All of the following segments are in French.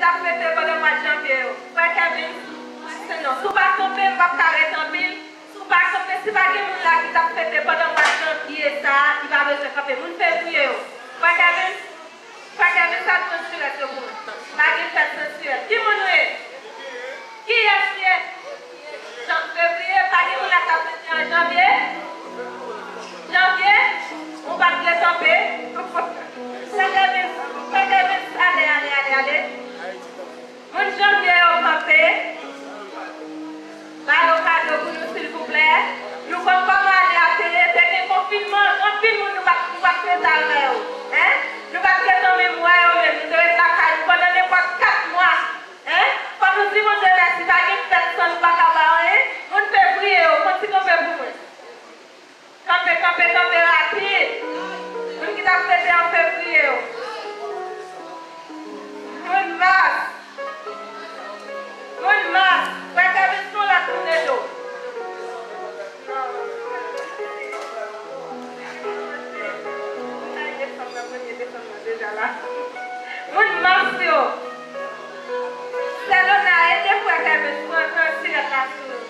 t'a fêté pendant le mois de janvier. Frère Kevin, non, si vous ne pas camper, vous ne pouvez pas arrêter en pile. Si vous ne pas camper, si vous n'avez pas quelqu'un là qui t'a fêté pendant le mois de janvier, ça, il va besoin de camper. Vous ne faites plus. Frère Kevin, ça te censure ce monde. Pas de fête sensuelle. Qui m'en est? Qui est-ce? Février, pas de monde là qui a fêté en janvier. Janvier, on va te les camper. Allez. Mon janvier au campé. Là, au cadeau pour nous, s'il vous plaît. Nous comme aller à la télé, c'est un confinement. En film, nous va faire ça. Nous va faire dans mémoire, nous devons être là pendant n'importe 4 mois. Quand nous disons de la si pas une personne nous va cabaret, on fait briller, on continue à faire pour camper rapide. On qui t'a fait en février. Mon masque, frère Kevin, sur la tournée d'eau. Mon masque, c'est l'honneur et frère Kevin, sur un tir la tournée.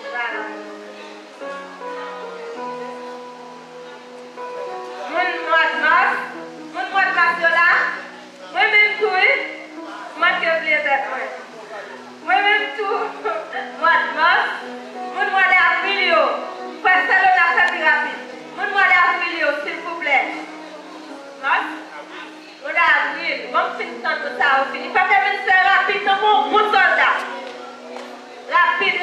Mon mois de mars, là, moi-même tout, moi qui ai oublié d'être moi. Moi-même tout, mois de mars, mon mois d'avril, frère Salon a fait rapide. Mon mois d'avril, s'il vous plaît. Mars, mois d'avril, bon, fin de ça, on finit. Il faut que je sois rapide, c'est mon soldat. Rapide.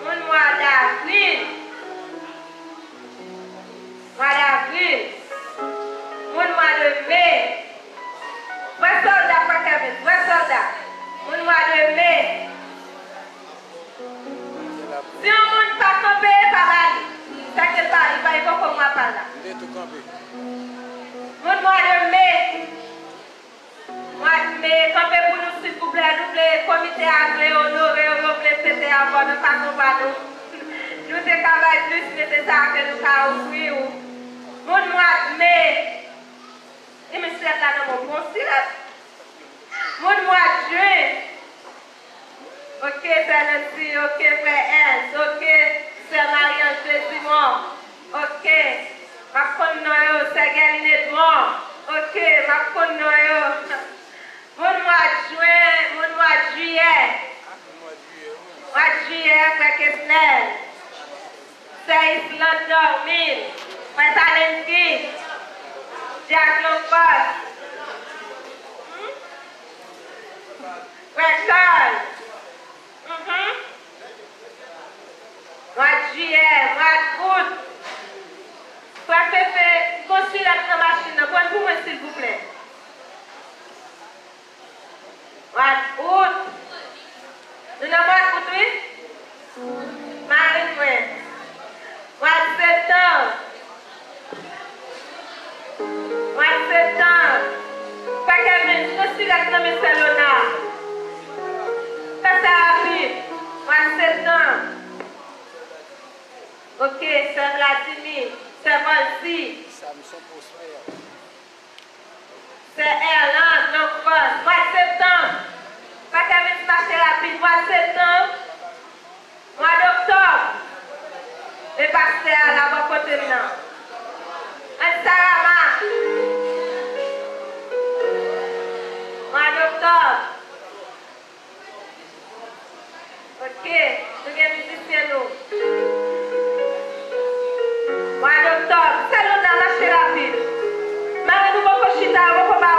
Mon mois d'avril. Mon mois de mai. Vrai soldat, frère Kevin, vrai soldat. Mon mois de mai. Si on ne pas camper, pas mal. T'inquiète pas, il va pour moi par là. Mon mois de mai. Campez pour nous, s'il vous plaît. Nous, le comité agré, honoré, nous voulons fêter avant, nous passons par nous. Nous travaillons plus, mais c'est ça que nous avons offert. Mon mois de mai. Et monsieur là dans mon bon silence. Mon mois de juin. Ok, c'est Nancy, ok, frère Ernst, ok, c'est Marie-Angèle Simon. Ok, ma connoye, c'est Galine Edmond. Ok, ma connoye. Mon mois de juin, mon mois de juillet. Mois de juillet, frère Kessler. C'est Island Dormil. Frère Talensky. Jack Lopez. Frère Charles. Mois de juillet, mois d'août. Frère Féfé, construis la machine. Prenez pour moi, s'il vous plaît. Mois d'août. Nous avons mois d'août, oui? Marine, oui. Mois de septembre. Frère Kevin, construis la machine. Ça arrive. Mois de septembre. Ok, c'est Vladimir, c'est Valsi. C'est Erland, donc mois de septembre. Pas qu'à venir marcher rapide, mois de septembre. Mois d'octobre. Et passer à la bonne côté maintenant. Un Sarama. Mois d'octobre. Ok, nous avons musicien nous. Mois d'octobre, c'est l'on a marché rapide. Mais nous avons chita, nous avons mois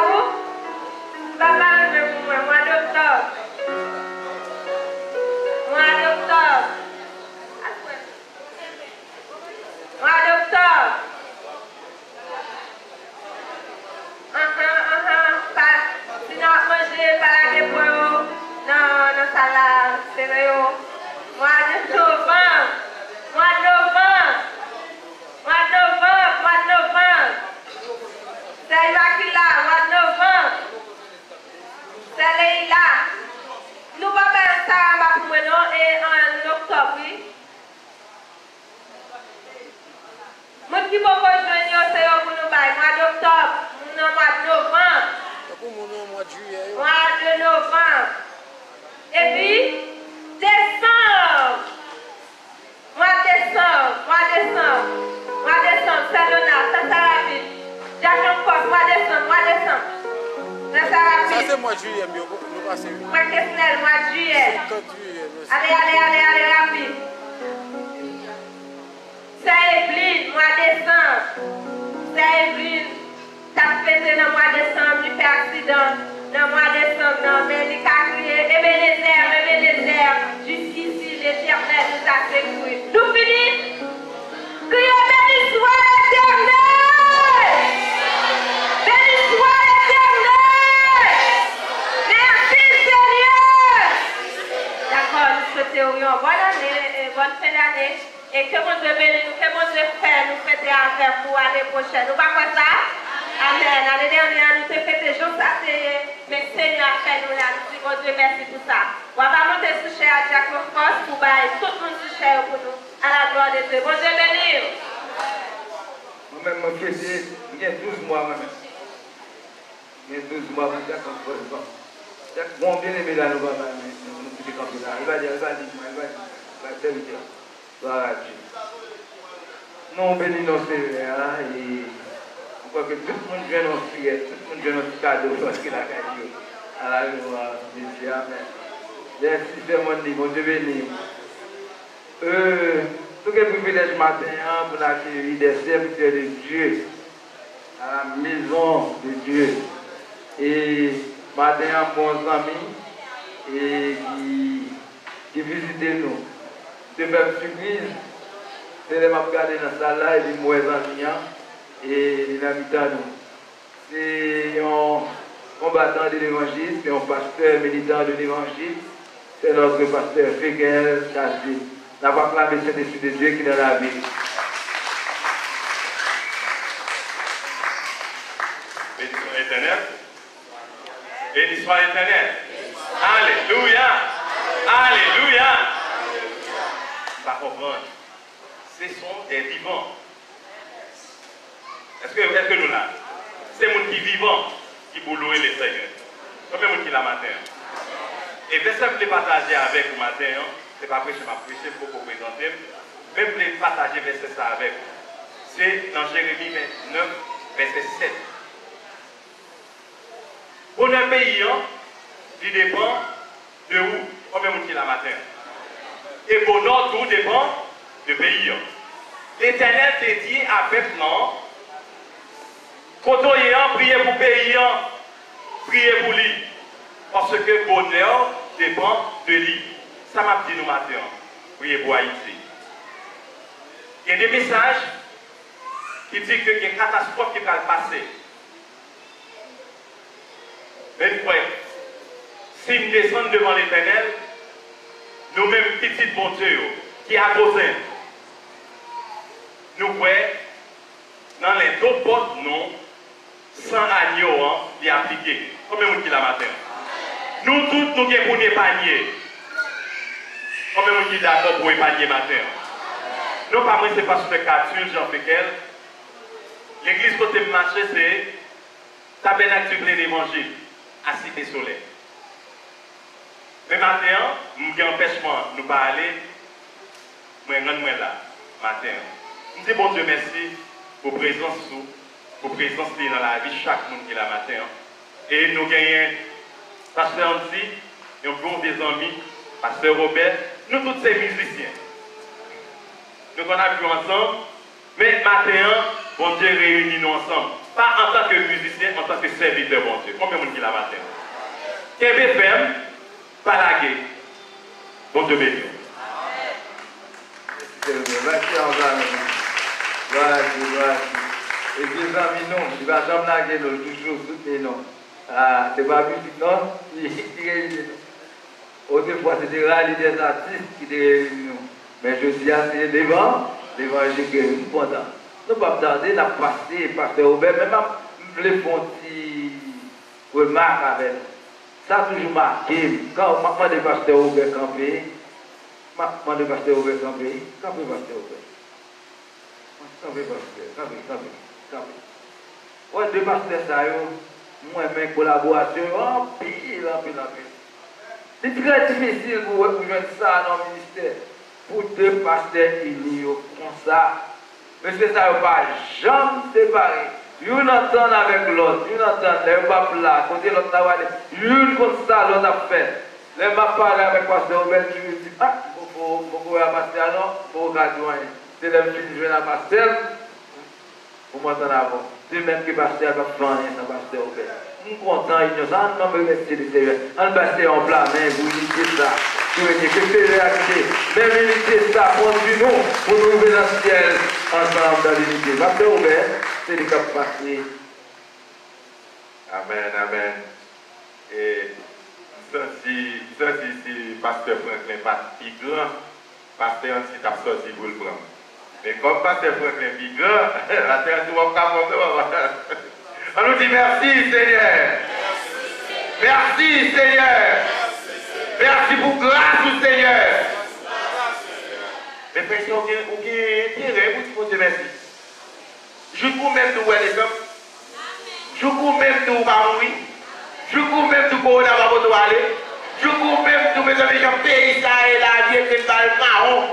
d'octobre. Sinon, manger, pas la gueule, non, ça là, c'est vrai. Mois de novembre. C'est Immaculée, mois de novembre. C'est Leïla. Nous allons faire ça et en octobre, oui. de juillet, nous passons. Frère Kesnel, mois de juillet. Allez, rapide. Saint-Evelyne, mois de décembre. Saint-Evelyne, t'as pété dans le mois de décembre, il fait accident. Dans le mois de décembre, non, mais il a crié, Ebenezer, jusqu'ici, l'Éternel nous a secoués. Nous finissons. Criez, béni soit l'Éternel! Béni soit l'Éternel! Merci Seigneur! D'accord, nous souhaitons une bonne année, bonne fin d'année. Et que mon Dieu bénisse nous, que mon Dieu fait nous fêter avec pour l'année prochaine. Nous pas quoi ça? Amen. L'année dernière, nous avons fêté jour ça, mais Seigneur a fait nous là. Nous disons, mon Dieu, merci pour ça. On va monter sous cher à Jack Force pour bailler tout le monde sous cher pour nous. À la gloire de Dieu. Mon Dieu bénisse. Moi-même, je fêté, j'ai 12 mois moi-même. J'ai 12 mois pour Jack Force. Bon, bien aimé là, nous va nous petit campé là. Il va dire, gloire à Dieu. Nous bénissons Seigneur et je crois que tout le monde vient nous prier, tout le monde vient nous cadeau parce qu'il a gagné. À la gloire de Dieu, amen. Merci Seigneur, mon Dieu béni. Tout le privilège matin pour l'accueillir des serviteurs de Dieu à la maison de Dieu. Et matin, bons amis et qui visitent nous. De faire surprise, c'est les m'a regardé dans la salle là et les mauvais amis et les habitants nous. C'est un combattant de l'évangile, c'est un pasteur militant de l'évangile, c'est notre pasteur Féguel Kassé. N'a pas clamé cet esprit de Dieu qui est dans la vie. Béni soit l'Éternel. Béni soit l'Éternel. Alléluia. Alléluia. Pas comprendre. Ce sont des vivants. Est-ce que nous là? C'est les gens qui vivant qui pour louer les Seigneurs. Combien de gens qui la matin? Et verset que je voulais partager avec vous matin, c'est pas prêcher, ma prêcher pour vous présenter. Mais je voulais partager verset ça avec vous. C'est dans Jérémie 29, verset 7. Pour un pays, il dépend de où? Combien de gens qui la matin? Et pour notre tout dépend du pays. L'Éternel te dit avec non. Quand on y a prié pour le pays, priez pour lui. Parce que le bonheur dépend de lui. Ça m'a dit nous matin. Priez pour Haïti. Il y a des messages qui disent qu'il y a une catastrophe qui va passer. Même quoi, si nous descendons devant l'Éternel, nous-mêmes, petites bontés, qui a causé, nous voyons dans les deux portes, non, sans agneau, les appliquer. Combien de gens qui la matin? Nous tous, nous sommes pour épargner. Combien de gens qui sont d'accord pour épargner matin? Non, pas moi, c'est parce que Catherine, Jean Féquel. L'église côté marché, c'est tabernacle du plein d'évangile, à Cité Soleil. Mais matin, nous avons un empêchement, nous ne pas aller, moi, là, matin. Nous disons, bon Dieu, merci pour présence dans la vie de chaque monde qui est là matin. Et nous gagnons Pasteur Andy, nous avons des amis, Pasteur Robert, nous tous ces musiciens. Nous on a vu ensemble, mais matin, bon Dieu réunit nous ensemble. Pas en tant que musicien, en tant que serviteur, bon Dieu. Combien de monde qui est là matin? Quel FM, pas la guerre. Bon Dieu béni. Merci en et puis les amis, non, je ne vais jamais laguer toujours soutenir, non. C'est pas musique, non, qui réunit nous. Autrefois, c'était des artistes qui réunissent nous. Mais je suis assez devant l'évangile que nous pendant. Nous ne pouvons pas tarder, nous avons passé, Pasteur Robert, même les font remarques avec. Ça a toujours marqué. Quand on m'a demandé Pasteur Robert campé, campé, Pasteur Robert. Campé. Ouais, deux pasteurs, ça y est, moi, mes collaborateurs, pile. C'est très difficile pour rejoindre ça dans le ministère. Pour deux pasteurs unis comme ça. Monsieur, ça ne va pas jamais séparer. Une entend avec l'autre, une entend, les pas là, côté l'autre là, une comme ça, l'autre a fait. Les m'a parlé avec Pasteur Robert, tu dis, ah, beaucoup à Pasteur, non, beaucoup à Joanne. C'est les filles qui viennent à Pasteur, vous m'entendez avant. C'est même que Pasteur va faire rien sans Pasteur Robert. Je suis content, innocent, on me remercie le Seigneur. On va passer en plein main, vous unissez ça. Vous voyez que c'est réalité. Même unité ça, conduis-nous pour nous ouvrir dans le ciel ensemble dans l'unité. Pasteur Robert, c'est le cap passé. Amen, amen. Et ça, si Pasteur Franklin pas plus grand, Pasteur si t'a sorti pour le prendre. Mais comme Pasteur Franklin plus grand, la terre tout va pas. On nous dit merci Seigneur. Merci Seigneur. Merci pour grâce au Seigneur. Mais frère, on a intérêt pour dire merci. Je vous même de les hommes. Je vous même de vous mourir. Je vous même de vous aller. Je vous même de mes amis qui pays ça et la vie qui est marron.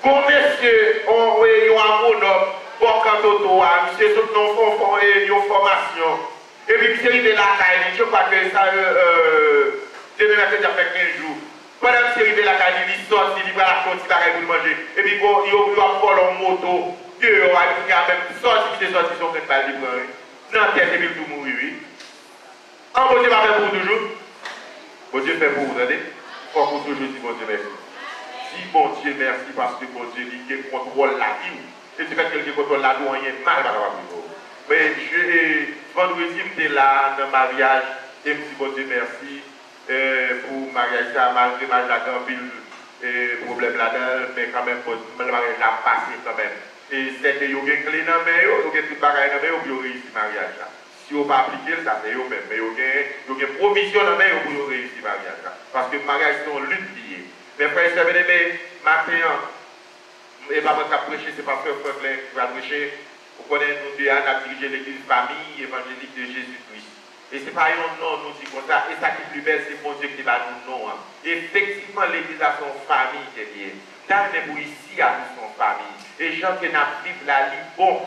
Comme monsieur, on a un bonhomme, bon quand on a monsieur, tout le monde fait une formation. Et puis, monsieur, il est là, je crois que ça, c'est le mercredi après 15 jours. Pendant que c'est la caille, il sort, il va la chose, il va pour manger. Et puis, il va voler en moto, il va même sortir, il sorti son fait pas libre. Non, tête, et puis tout mourir, oui. En bon Dieu va faire pour vous toujours. Bon Dieu fait pour vous, attendez. Il faut pour toujours dire bon Dieu merci. Dis bon Dieu merci parce que bon Dieu, il contrôle la vie. Et tu fais quelqu'un qui contrôle la vie, rien de mal, mais vendredi, j'étais là dans le mariage, et je me dis bon Dieu merci. Pour le mariage, malgré ma pile problème là-dedans, mais quand même, le mariage a passé quand même. Et c'est que vous avez une clé dans la main, vous avez tout le bagage dans la main, vous réussissez le mariage. Si vous n'avez pas appliqué, ça fait vous-même. Mais vous avez une provision dans la main pour réussir le mariage. Parce que le mariage, c'est une lutte liée. Mais frère, c'est bien, matin, et pas votre prêcher, c'est pas Frère Franklin qui va prêcher. Vous connaissez, nous deux, on a dirigé l'église famille évangélique de Jésus-Christ. Et ce n'est pas un nom, nous disons comme ça. Et ça qui est plus belle, c'est mon Dieu qui va nous nom. Effectivement, l'église a son famille qui est liée. Dans les pour ici, a son famille. Et gens qui n'a vivre là, li bon.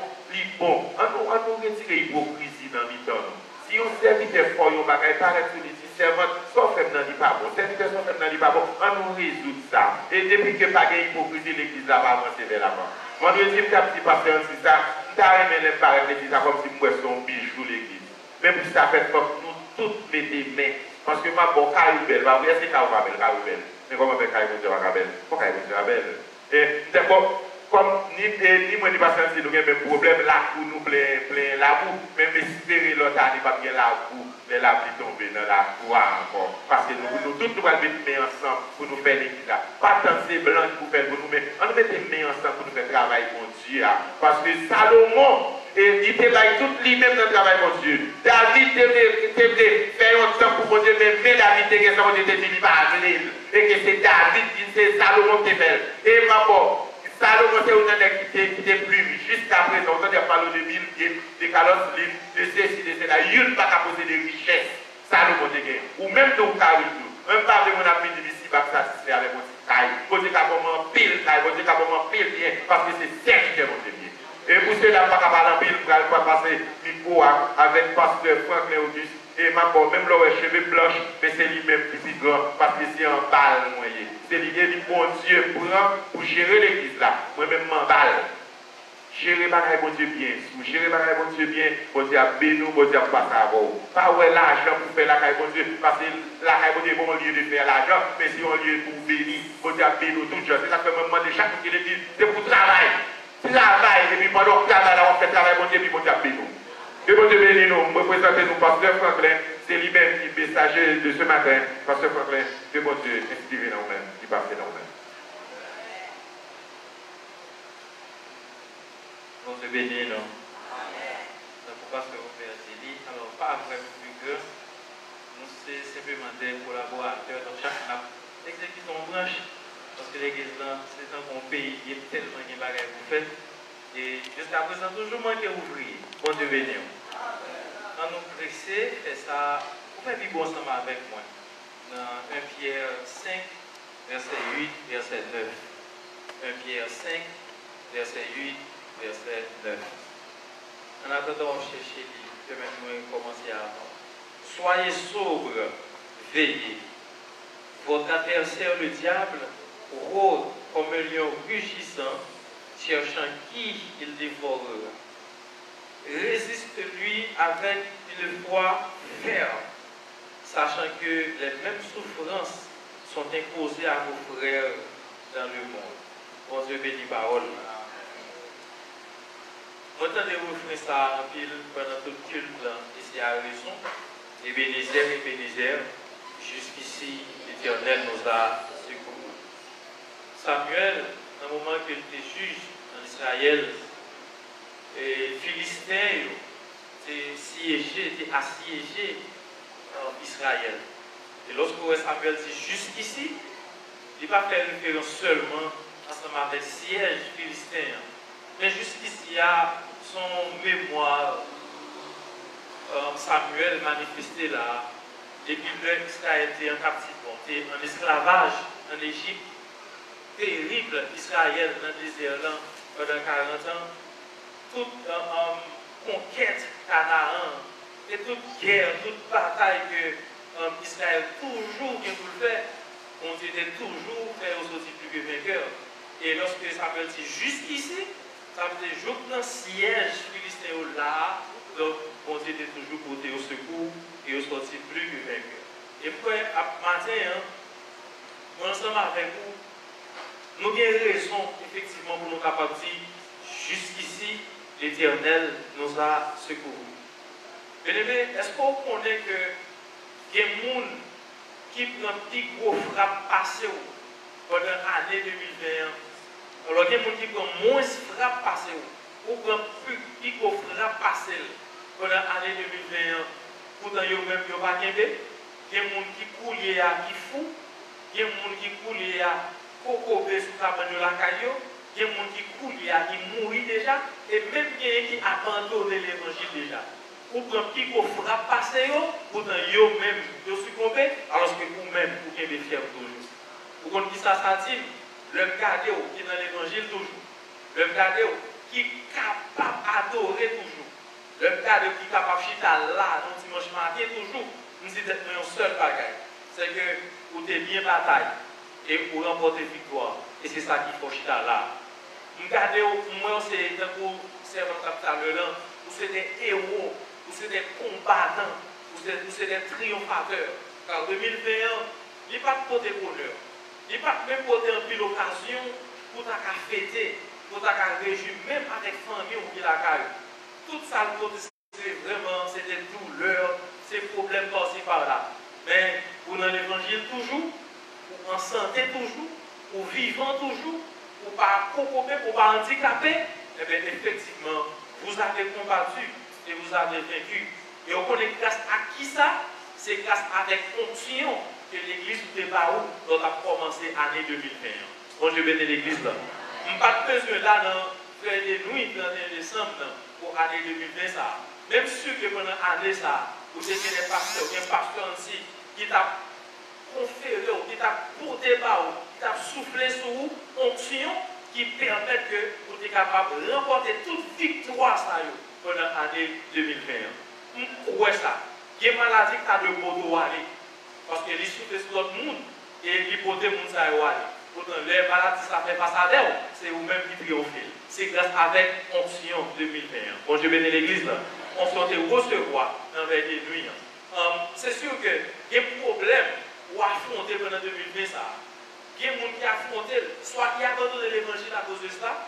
On nous retire l'hypocrisie dans l'idole. Si on serviteur fort, on va paraître sur les servantes, son fait dans pas bon. Serviteur son fait dans pas bon, on nous résout ça. Et depuis que pas d'hypocrisie, l'église va avancer vers l'avant. Moi, je dis, petit pasteur, c'est ça. T'as aimé les parents de l'église comme si moi, son bijou l'église. Même si ça fait faut nous toutes mettez des mains. Parce que ma bonne caille belle, va est-ce que caille belle? Mais comment faire caille belle? Pourquoi caille belle? Et d'accord, comme ni moi ni pas si nous avons même problème là pour nous plein la boue, même espérer l'autre année pas bien la boue, mais la pluie tomber dans la croix encore. Parce que nous tous nous allons mettre mains ensemble pour nous faire l'église là. Pas tant c'est blanc pour faire pour nous, mais on nous met des mains ensemble pour nous faire travail pour Dieu. Parce que Salomon, et il était là tout lui-même dans le travail pour Dieu. David devait faire un temps pour Dieu, mais David était ça, Dieu était dit, il va et que c'est David, c'est Salomon qui fait. Et ma bon, Salomon c'est un homme qui était plus riche. Jusqu'à présent, on a parlé de mille de calottes, de ceci, de cela. Il n'y a pas poser des richesses. Salomon te gagne. Ou même de Karidou. Même pas de mon appui ici, va satisfaire avec mon caille. Vous dites qu'à comment pile caille, vous dites qu'à comment pile bien, parce que c'est Serge qui est mon bien. Et pour cela, je ne vais pas parler en pile, je vais passer micro avec Pasteur Franklin Auguste. Et ma bonne, même là, cheveux blanches, mais c'est lui-même qui est grand, parce que c'est un balle moyen. C'est lui qui dit, bon Dieu, pour gérer l'église là. Moi-même, m'en balle. Gérer bagaille, bon Dieu, bien. Si vous gérez bagaille, bon Dieu, bien, bon Dieu, à bénou, bon Dieu, à passer à vous. Pas ouais l'argent pour faire la caille, bon Dieu, parce que la caille, bon Dieu, bon lieu de faire l'argent, mais si on lieu pour bénir, bon Dieu, à bénou, tout le monde. C'est ça que je me demande chaque fois qu'il dit, c'est pour travail. Travail, et puis pendant que travail, on fait travail, bon Dieu, puis bon Dieu, à bénou. Que bon Dieu bénisse nous, représentez-nous, Pasteur Franklin, c'est lui-même qui est messager de ce matin. Pasteur Franklin, que bon Dieu inspire dans nous-mêmes, qui passe dans nous-mêmes. Bon Dieu bénisse nous. C'est pourquoi ce que vous faites ici. Alors, pas vraiment plus que nous, c'est simplement des collaborateurs. Donc, chacun a exécuté son branche. Parce que l'église, c'est un bon pays, il y a tellement de bagages que vous faites. Et jusqu'à présent, toujours manqué ouvrier. Bon Dieu béni. Quand nous pressons, et ça, vous faites vivre ensemble avec moi. Dans 1 Pierre 5, verset 8, verset 9. 1 Pierre 5, verset 8, verset 9. En attendant, chercher que maintenant commencer avant. Soyez sobres, veillez. Votre adversaire, le diable, rôde comme un lion rugissant, cherchant qui il dévorera. Résiste-lui avec une foi ferme, sachant que les mêmes souffrances sont imposées à vos frères dans le monde. Bon Dieu bénit parole. Entendez-vous faire ça en pile pendant tout le culte ici à raison. Ebenezer, jusqu'ici, l'Éternel nous a secourus. Samuel, dans le moment qu'il était juge en Israël, les Philistins étaient assiégés en Israël. Et lorsque Samuel dit jusqu'ici, il ne va pas faire référence seulement ensemble avec le siège philistin, mais jusqu'ici, il y a son mémoire, Samuel manifesté là, depuis que Israël était en captivité, en esclavage en Égypte, terrible Israël dans le désert là, pendant 40 ans, toute conquête Canaan, et toute guerre, toute bataille que Israël toujours vient pour le faire, on était toujours fait aux autres plus que vainqueurs. Et lorsque Samuel dit jusqu'ici, ça veut dire jour dans le siège philistin là, donc on était toujours porté au secours et au sorti plus que vainqueur. Et puis, matin, nous ensemble avec vous, nous avons raison effectivement pour nous capables de dire jusqu'ici, l'Éternel nous a secourus. Bien aimé, est-ce qu'on connaît que il y a des gens qui prennent un petit gros frappe passé pendant l'année 2021? Alors, il y a des gens qui prennent moins frappe passé ou prennent plus petit gros frappe passé pendant l'année 2021. Pourtant, ils même pas gagné. Il y a des gens qui coulent qui fou. Il y a des gens qui coulent à cocobé sous la bannière de la caillou. Il y a des gens qui coulent qui mourent déjà. Et même il y a qui abandonnent l'évangile déjà. Ou prend petit qu'on frappe passer, pourtant yo même yo succombé, alors que vous-même vous avez fier toujours. Vous comprenez qui ça dit? Le garder qui est dans l'évangile toujours. Le garder qui est capable d'adorer toujours. Le garder qui est capable de chita là, dans dimanche matin toujours. Nous disons un seul bagage. C'est que vous êtes bien bataille et vous remportez victoire. Et c'est ça qu'il faut chita là. Nous gardons, moi c'est dans le servant capital là, vous êtes des héros. Vous êtes des combattants, vous êtes des triomphateurs. Car 2021, il n'y a pas de côté bonheur. Il n'y a pas même côté en pile occasion pour ta fêter, pour ta réjouir, même avec famille ou qui la caille. Tout ça, c'est vraiment, c'est des douleurs, c'est problèmes par-ci par-là. Mais pour dans l'évangile toujours, pour en santé toujours, pour vivant toujours, pour pas cocopé, pour pas handicapé, eh bien effectivement, vous avez combattu. Et vous avez vaincu. Et on connaît grâce à qui ça? C'est grâce avec onction que l'église de Baou a commencé l'année 2021. Bon, je vais l'église là. Je n'ai pas besoin là dans les nuits, dans les décembre pour l'année 2020 ça. Même sûr que pendant l'année ça, vous avez des pasteurs, un pasteur ici qui t'a conféré, qui t'a porté Baou, qui t'a soufflé sur vous, onction qui permet que vous soyez capable de remporter toute victoire ça. Pendant l'année 2021. Pourquoi ça? Il y a une maladie qui a de beau aller. Parce que les souffle sur l'autre monde et l'hypothèse monde ça aller. Pourtant, les maladies ça fait face à d'elle, c'est vous-même qui triomphez. C'est grâce avec onction 2021. Bon, je bénis l'église là. On s'est recevoir dans les nuits. C'est sûr que il y a un problème pour affronter pendant 2020 ça. Il y a des gens qui affrontent, soit qui abandonnent l'évangile à cause de ça,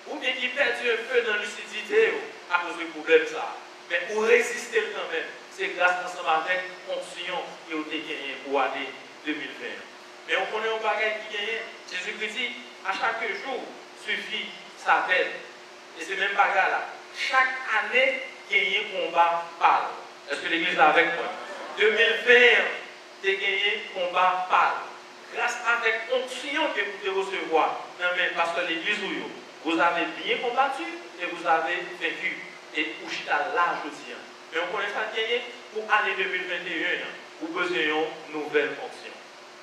ou bien qui perdent un peu dans la lucidité à cause du problème ça. Mais pour résister quand même, c'est grâce ensemble avec onction qui a été gagné pour l'année 2020. Mais on connaît un bagage qui gagne. Jésus-Christ dit, à chaque jour suffit sa peine. Et c'est même bagage là. Chaque année, gagner combat parle. Est-ce que l'église est avec moi? 2020, tu as gagné combat parle. Grâce avec onction que vous pouvez recevoir, parce que l'église vous avez bien combattu et vous avez vaincu. Et pour chita là, je dis. Mais on connaît ça gagner pour l'année 2021. Vous avez une nouvelle onction.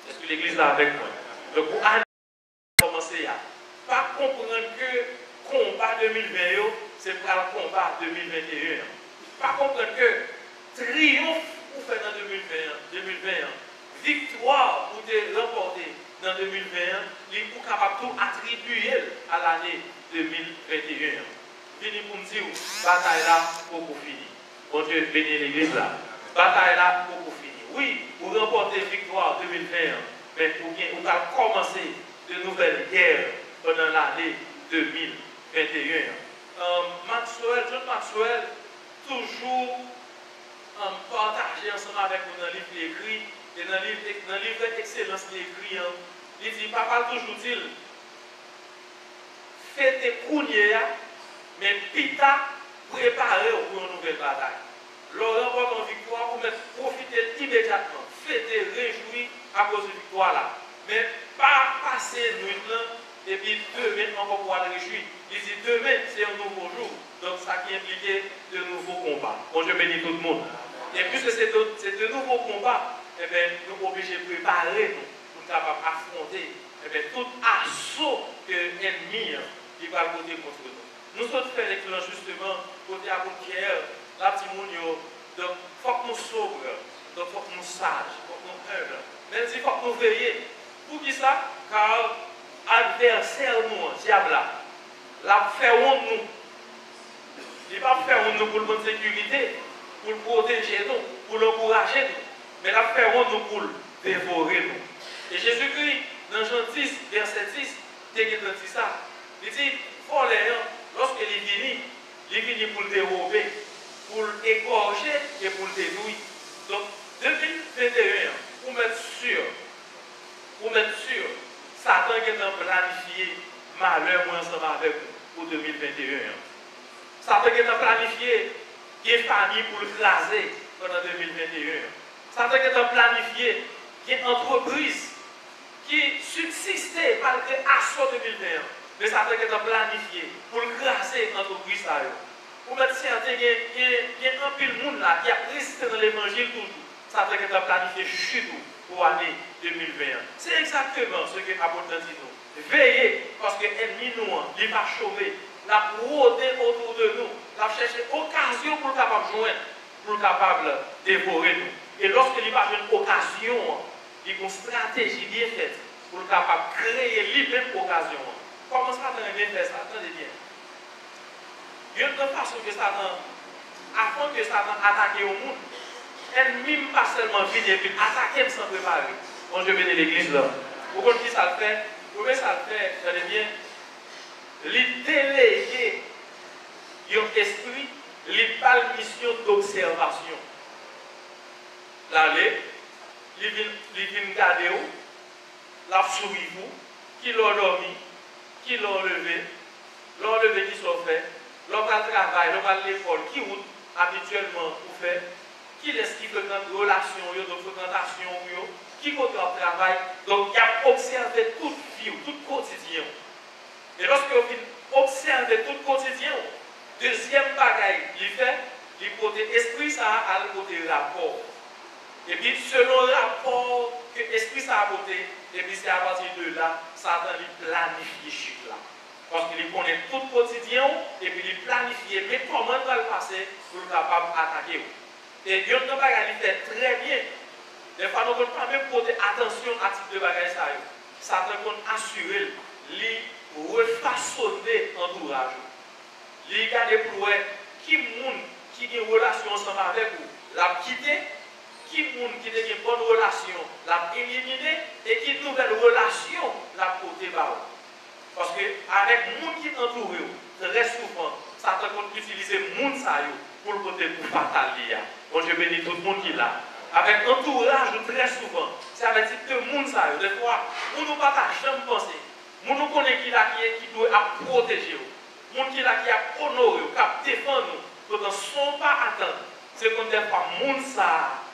Est-ce que l'église est avec moi? Donc pour année commencer à pas comprendre que combat 2020, c'est pour le combat 2021. Pas comprendre que triomphe pour faire dans 2020, victoire pour te remporter dans 2021, il est capable de tout attribuer à l'année 2021. Fini pour me dire, bataille là, pour finir. Bon Dieu, bénis l'église là. Bataille là, pour finir. Oui, vous remportez victoire 2021, mais vous allez commencer de nouvelles guerres pendant l'année 2021. John Maxwell, toujours partager ensemble avec nous dans le livre écrit, et dans le livre Excellence écrit, il dit, papa toujours dit, faites des couniers, mais pita, préparez pour une nouvelle bataille. L'on remporte en victoire, vous profitez immédiatement, faites des réjouis à cause de la victoire là. Mais pas passer nuit là, et puis demain encore pour aller réjouir. Il dit demain c'est un nouveau jour. Donc ça qui implique de nouveaux combats. Bon, je bénis tout le monde. Et puisque c'est de nouveaux combats, eh bien, nous sommes obligés de préparer nous pour capable affronter tout assaut que l'ennemi qui va côté contre nous. Nous sommes fait l'excellence justement côté à Pierre, la petite mounio. Donc, il faut que nous sobres, donc il faut que nous sages, il faut que nous humbles. Même s'il faut que nous veillions. Pour qui ça? Car adversaire nous, diable, la fait honte nous. Il ne va pas faire honte nous pour notre sécurité, pour protéger nous, pour l'encourager nous. Mais la fait honte nous pour dévorer nous. Et Jésus-Christ, dans Jean 10, verset 10, il dit ça. Il dit, lorsqu'il est venu pour le dérober, pour l'égorger et pour le détruire. Donc, 2021, pour mettre sûr, Satan qui est en planifié malheur ensemble avec vous pour 2021. Satan qui est en planifié qui est famille pour le craser pendant 2021. Satan qui est en planifié qui est entreprise qui subsistait malgré l'assaut 2021. Mais Satan qui est en planifié pour le craser l'entreprise. Pour mettre certains, il y a un pile de monde là qui a résisté dans l'évangile toujours. Satan qui est en planifié chute pour l'année 2021. C'est exactement ce que l'apôtre dit nous. Veillez, parce que l'ennemi nous, il va chauver, la rôder autour de nous, la chercher occasion pour le capable de joindre, pour le capable de dévorer nous. Et lorsqu'il va avoir une occasion, il y a une stratégie bien faite pour le capable de créer lui-même occasion. Comment ça va bien faire ça? Attendez bien. Il y a une façon que Satan, avant que Satan attaque au monde, l'ennemi pas seulement venir et puis attaquer sans préparer. Bon, je vais l'église là. Vous comprenez qui ça le fait? Vous voyez ça le fait, j'allais bien. Il déléguer un esprit, il pas une mission d'observation. L'aller, il vient garder où, la souris vous, qui l'a dormi, qui l'a levé qui soit fait. L'homme va travailler, l'homme va l'école, qui route habituellement pour faire, qui laisse qui fréquente relation, fréquentation, qui côté au travail. Donc, il a observé toute vie, tout quotidien. Et lorsque vous observez tout quotidien, deuxième bagaille, il fait, il côté esprit, ça a le côté rapport. Et puis, selon le rapport que l'esprit ça a côté, et puis c'est à partir de là, ça va planifier chute là. Parce qu'il connaît tout le quotidien et puis il planifie, mais comment il va le passer pour être capable d'attaquer. Et Dieu ne va pas faire très bien. Des fois, nous ne pouvons pas même porter attention à ce type de bagage. Ça te compte assurer, lui refaçonner l'entourage. Lui garder pour qui a une relation ensemble avec vous, l'a quitté, qui a une bonne relation, l'a éliminé, et qui a une nouvelle relation, l'a porté par vous. Parce qu'avec les gens qui t'entourent, très souvent, ça te compte utiliser les gens pour le côté pour fatal. Bon, je bénis tout le monde qui est là. Avec l'entourage, très souvent, c'est avec ce type de gens. Des fois, on ne peut pas jamais penser. On nous connaît qui doit protéger. Les gens qui a honoré, qui a défendu nous. Donc, ne sont pas attendus. C'est comme des fois, les gens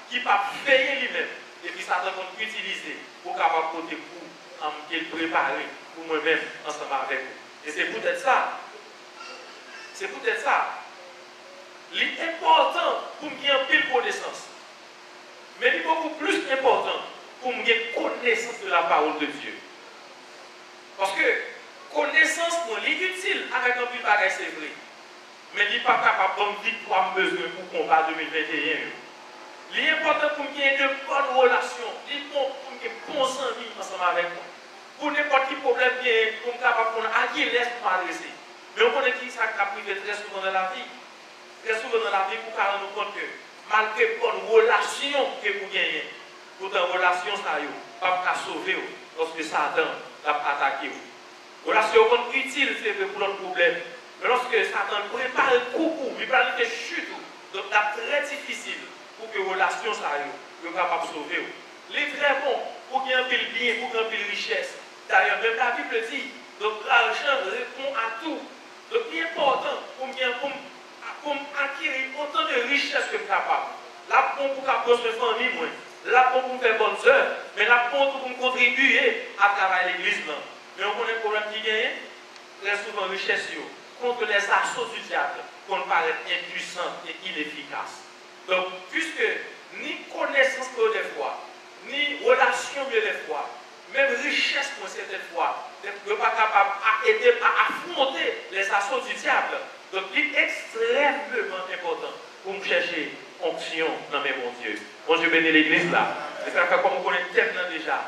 qui ne peuvent pas payer lui-même. Et puis, ça te compte utiliser pour capable côté pour préparer. Pour moi-même, ensemble avec vous. Et c'est peut-être ça. C'est peut-être ça. L'important pour me gagner pile connaissance. Mais il est beaucoup plus important pour me gagner connaissance de la parole de Dieu. Parce que connaissance, c'est utile avec un pile bagage, c'est vrai. mais il n'est pas capable de victoire besoin pour combat 2021. Il est important pour qu'il y ait de bonnes relations, il est bon pour qu'il y ait de bons amis ensemble avec moi. Pour n'importe quel problème, pour nous capable à qui laisse pour m'adresser. Mais on connaît qui ça qui a privé très souvent dans la vie. Très souvent dans la vie, pour nous rendre compte que malgré bonne relation que vous gagnez, pourtant relation ça y est, pas sauver lorsque Satan l'a attaqué. Relation utile c'est pour notre problème. Mais lorsque Satan prépare le coup, il va le chute, donc c'est très difficile pour que relation ça y est, soit capable de sauver. Il est très bon pour qu'il y ait un peu de bien, pour qu'il y ait un peu de richesse. D'ailleurs, même la Bible dit, donc l'argent répond à tout. Donc il est important pour acquérir autant de richesses que capable. Là, pour construire une famille, là, pour faire bonnes œuvres, mais là, pour contribuer à travailler l'église. Mais on connaît le problème qui gagne, très souvent richesse contre les assauts du diable, qu'on paraît impuissant et inefficace. Donc, puisque ni connaissance pour des fois, ni relation de des fois, même richesse pour certaines fois, ne pas capable d'aider à affronter les assauts du diable. Donc, il est extrêmement important pour me chercher onction dans mes bons dieux. Bon Dieu bénit l'église là. C'est ça comme on connaît tellement déjà.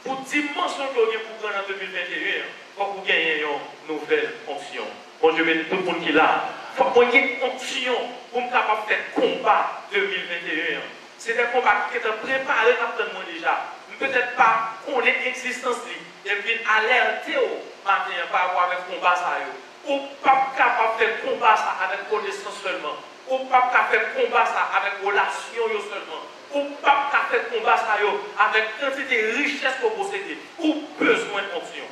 Pour dimension que vous avez pour prendre en 2021, il faut que vous gagniez une nouvelle onction. Bon Dieu bénit tout le monde qui est là. Il faut qu'il y ait une onction pour me capable de faire combat 2021. C'est des combats qui sont préparés rapidement déjà. Peut-être pas qu'on ait existence et puis alerter au matin par rapport avec le combat ça. Ou pas capable de faire combat ça avec connaissance seulement. Ou pas capable de faire combat ça avec relation seulement. Ou pas capable de faire combat ça avec quantité de richesse que vous possédez. Ou besoin d'onction.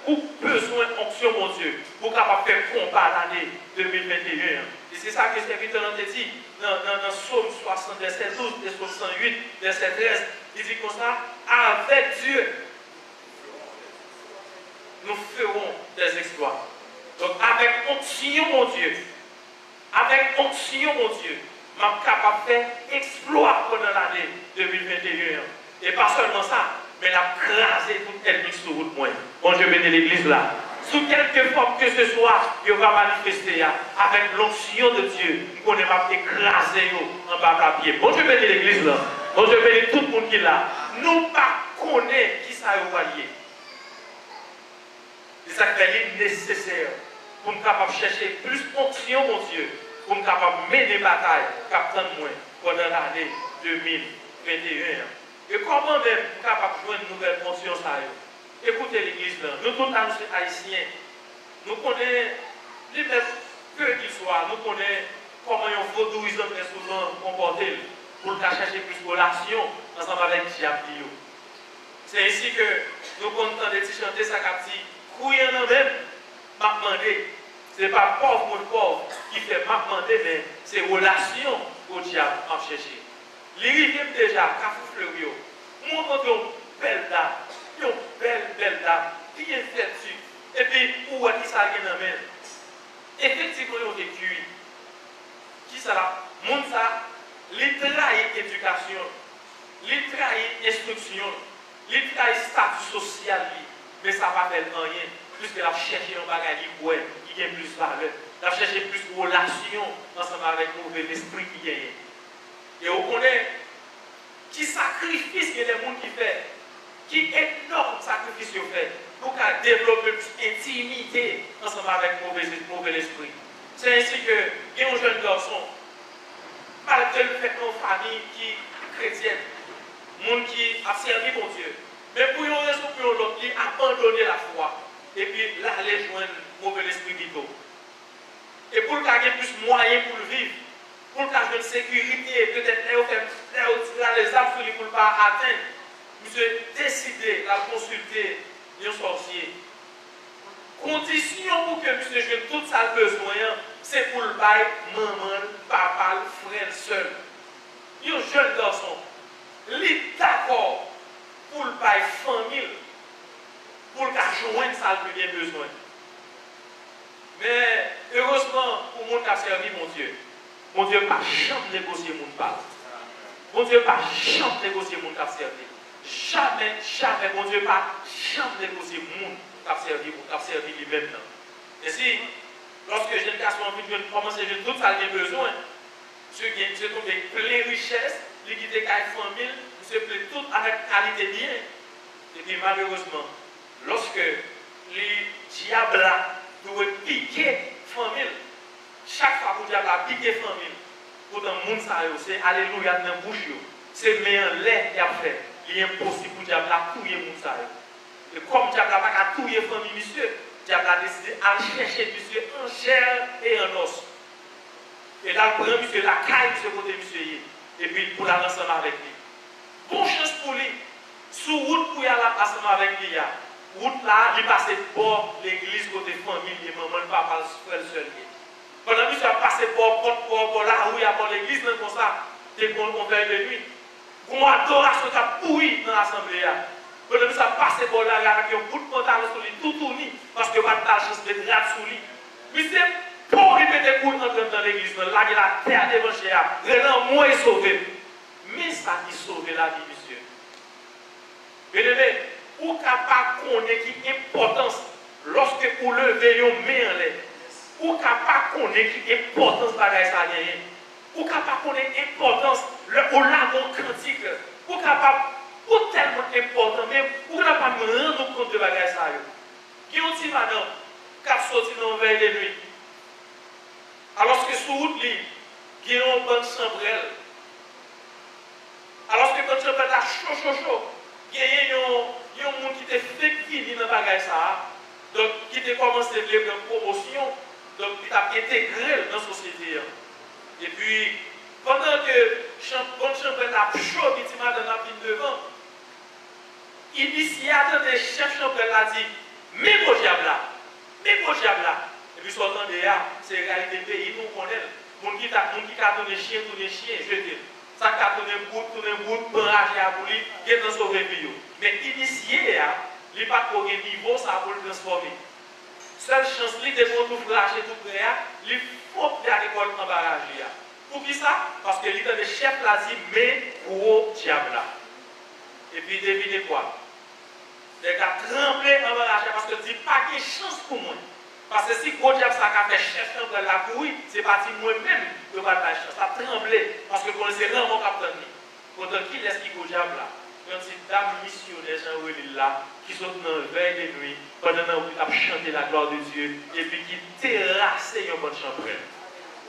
Ou besoin d'onction, mon Dieu, pour capable de faire combat l'année 2021. Et c'est ça que le serviteur a dit dans Psaume 60, verset 12 et 68, verset 13. Il dit comme ça, avec Dieu, nous ferons des exploits. Donc avec onction, mon Dieu, avec onction, mon Dieu, je suis capable de faire exploit pendant l'année 2021. Et pas seulement ça, mais la craser toute ennemi sur route moi. Bon Dieu bénit l'église là. Sous quelque forme que ce soit, il va manifester avec l'onction de Dieu. Nous connaissons pas écraser en bas de pied. Bon Dieu bénit l'église là. Bon Dieu bénit tout le monde qui est là. Nous pas connaissons qui ça est lié. C'est ça qui est nécessaire pour nous capable de chercher plus d'onction, mon Dieu, pour nous capable de mener des batailles, capitaine moins, pendant l'année 2021. Et comment même nous capable de jouer une nouvelle conscience à eux? Écoutez l'église là, nous tous nous haïtiens, nous connaissons les mêmes que qu'ils soient, nous connaissons comment ils ont vaudouisant très souvent comporté pour chercher plus de relations ensemble avec le diable. C'est ici que nous comptons de chanter ça comme si, couillant même, m'a demandé, ce n'est pas pauvre pour le pauvre qui fait m'a demandé, mais c'est relation au diable à chercher. L'irrivé déjà, Cafou Fleurio, montre une belle dame, une belle dame, qui est vertu, et puis où est-ce ça vient dans la main? Effectivement, ils ont vécu. Qui ça là? Monde ça, les trahit éducation, les trahit instruction, les trahit statut social, mais ça ne va faire rien, puisque la chercher un bagage qui gagne plus de valeur, la chercher plus de relations ensemble avec le mauvais esprit qui gagne. Et on connaît qui sacrifice que les gens qui font, qui énorme sacrifice qu'ils font pour développer plus d'intimité ensemble avec le mauvais esprit. C'est ainsi que il y a un jeune garçon, malgré le fait qu'une famille qui est chrétienne, monde qui a servi mon Dieu, mais pour une raison ou pour une autre, il a abandonné la foi et puis là, aller joindre le mauvais esprit d'Ito. Et pour qu'il ait plus de moyens pour le vivre, pour qu'il ait une sécurité, peut-être les âmes sur lui pour ne pas atteindre, monsieur décidé à consulter un sorcier. Condition pour que monsieur joue tout ça besoin, c'est pour le bail, maman, papa, frère, seul. Un jeune garçon, il est d'accord pour le bail famille, pour le joindre ça le bien besoin. Mais heureusement, pour mon cas servi, mon Dieu, pas jamais négocier mon parle. Mon Dieu, pas jamais négocier mon cas servi. Jamais, mon Dieu, pas jamais négocier mon cap servi lui-même. Et si, Lorsque j'ai une casse en vie, je vais commencer à tout ça, j'ai besoin. Je trouve des pleines richesses, l'équité de la famille, je plais tout avec qualité bien. Et puis malheureusement, lorsque les diables doivent piquer la famille, chaque fois que le diable a piqué la famille, pour le monde, c'est alléluia dans la bouche. C'est meilleur lait qu'il a fait. Il est impossible pour le diable à touiller le monde. Et comme le diable n'a pas touiller la famille, monsieur, le diable a décidé à chercher monsieur en chair et en os. Et là, il prend monsieur la caille de ce côté, monsieur. Et puis, pour la ensemble avec lui. Bonne chance pour lui. Sous route pour y aller ensemble avec lui. Route là, il passe pour l'église côté famille, et maman, papa, frère, seul. Pendant que monsieur a passé pour là où il y a l'église, comme ça, dès qu'on fait de nuit. Pour adoration qui a pourri dans l'assemblée. Pendant que ça a passé pour là, avec un bout de pantalon sur lui, tout tourné, parce que pas de la chance de gratte sur lui. Mais c'est pour répéter pour entrer dans l'église, là, il a la terre d'évangile, vraiment moins sauvé. Mais ça qui sauve la vie, monsieur. Bien-aimé, ou capable de connaître qui importance lorsque vous levez une main en l'air. Ou capable de connaître qui importance de ça gagner. Ou capable de connaître l'importance au lagon quantique. Ou capable, ou tellement important, mais ou ne pas me rendre compte de bagage ça. Qui ont dit madame, qui a sorti dans veille de nuit. Alors que sous route, il y a une bonne chambrelle. Alors que quand tu fais la chaud, il y a un monde qui t'a fait fini dans le bagage ça. Donc, qui t'a commencé à faire une promotion, donc qui t'a intégré dans la société. Et puis, pendant que bonne chambre la chaud, qui m'a donné la vie devant, l'initiateur des chefs chambre a dit, mais mon diable là. Et puis, sortant de là, c'est la réalité du pays, nous connaissons. Mon qui a tourné chien, je dis. Ça a tourné bout, barrage à bouli, qui est dans sauvé vie. Mais initié, il n'y a pas de niveau, ça pour le transformer. Seule chance, il est de tout flasher, tout prêt, il faut faire l'école en barrage. Pour qui ça? Parce que l'idée de chef l'a dit, mais gros diable là. Et puis devinez quoi? Les gars tremblent en barrage parce que dit pas de chance pour moi. Parce que si gros diable ça a fait chef dans la couille, c'est parti moi-même de pas de chance. Ça tremblait parce que vous connaissez vraiment capitaine. Pourtant, qui laisse qui gros diable là? Quand c'est dame missionnaire Jean-Willy là, qui sont dans la veille de nuit, pendant qu'on a chanté la gloire de Dieu, et puis qui terrassait une bonne chambre.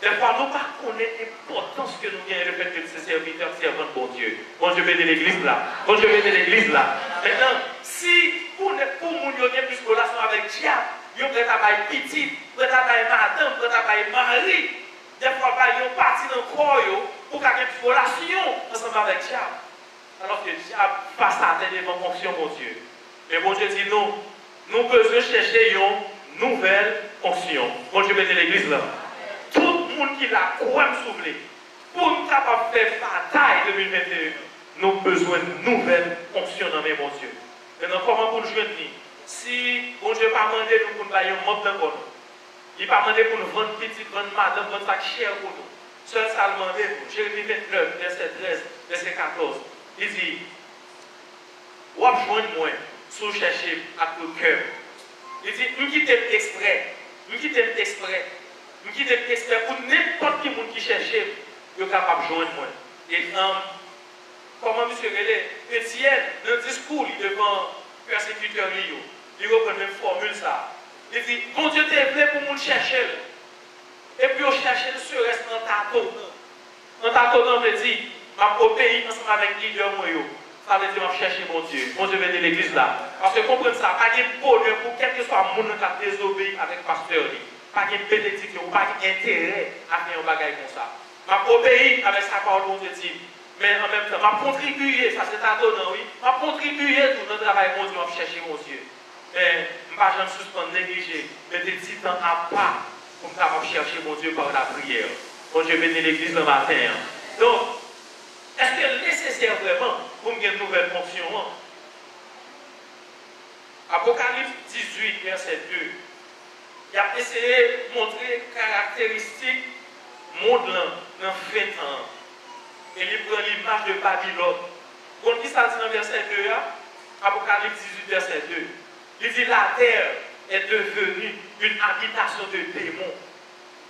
Des fois, nous ne connaissons pas l'importance que nous avons le fait que ces serviteurs servent bon Dieu. Bon Dieu bénit l'église là. Bon Dieu bénit l'église là. Maintenant, si pour nous, nous avons plus de relation avec Dieu, nous avons travailler petit, nous avons travailler madame, nous avons travailler mari, des fois, nous avons parti dans le corps pour qu'il y ait une relation ensemble avec Dieu. Alors que Dieu passe à la devant fonction, mon Dieu. Mais mon Dieu dit non, nous besoin chercher une nouvelle fonction. Bon Dieu bénit l'église là. Tout le monde qui l'a croix me souffler. Pour nous capables de faire bataille 2021, nous avons besoin de nouvelles fonctions dans mes mon Dieu. Maintenant, comment pour nous jouer si bon Dieu n'a pas demandé nous pour nous un mob dans le corps, il n'a pas demandé pour nous vendre petite, vendre madame, vendre sac cher pour nous. Seul ça a demandé pour Jérémie 29, verset 13, verset 14. Il dit, ou joindre moi, sous chercher à tout cœur. Il dit, nous quittons exprès, nous quittons exprès. Nous qui sommes experts pour n'importe qui qui cherche, il est capable de joindre moi. Et comment M. Relais, Étienne, dans le discours, il devant le persécuteur, il reprend la même formule ça. Il dit, bon Dieu t'es venu pour nous chercher. Et puis on cherche le serait dans ta tête. Dans ta tête, on veut dire, je vais pays ensemble avec leader moi. Ça veut dire que je cherche mon Dieu. Mon Dieu vient de l'église là. Parce que comprenez ça, pas de bonheur pour quel que soit le monde qui a désobéi avec le pasteur. Pas de bénédiction, pas d'intérêt à faire un bagage comme ça. Je obéis avec sa parole, mon Dieu dit. Mais en même temps, je contribuer, ça c'est étonnant, oui. Je contribuer tout notre travail, mon Dieu, je chercher mon Dieu. Mais je ne vais pas suspendre, négliger, mais des petits temps à part pour me chercher mon Dieu par la prière. Mon Dieu bénit l'église le matin. Donc, est-ce que c'est nécessaire vraiment pour me une nouvelle fonction? Apocalypse 18, verset 2. Il a essayé de montrer caractéristiques monde dans le fin temps. Et il prend l'image de Babylone. Quand il dit ça dans le verset 2, Apocalypse 18, verset 2, il dit la terre est devenue une habitation de démons.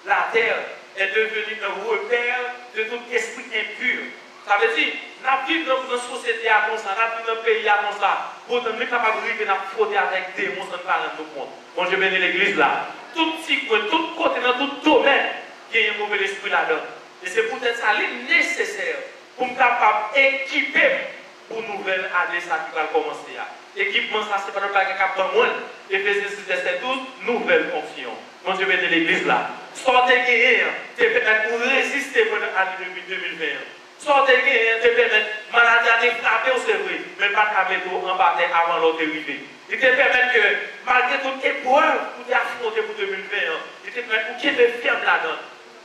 la terre est devenue un repère de tout esprit impur. Ça veut dire, nous vivons dans une société comme ça, nous vivons dans un pays comme ça, pour nous être capables de vivre frauder avec des démons sans nous rendre compte. Bon, je bénis l'église là. Tout petit coin, tout côté, dans tout domaine, il y a un mauvais esprit là-dedans. Et c'est peut-être ça nécessaire pour nous capables d'équiper pour une nouvelle année ça qui va commencer. L'équipement, ça, c'est pas le bagage qui a moins. Éphésiens 6, verset 12, nouvelle fonction. Mon Dieu, bénis l'église là. Sortez guérir, te permettre pour résister pendant l'année 2020. Sortez guérir, te permettre, maladie à frapper au cerveau, mais pas qu'à mettre en bas avant l'autre arrivée. Il te permet que, malgré toute épreuve, pour t'affronter pour 2020, il te permet pour qu'il me ferme là-dedans.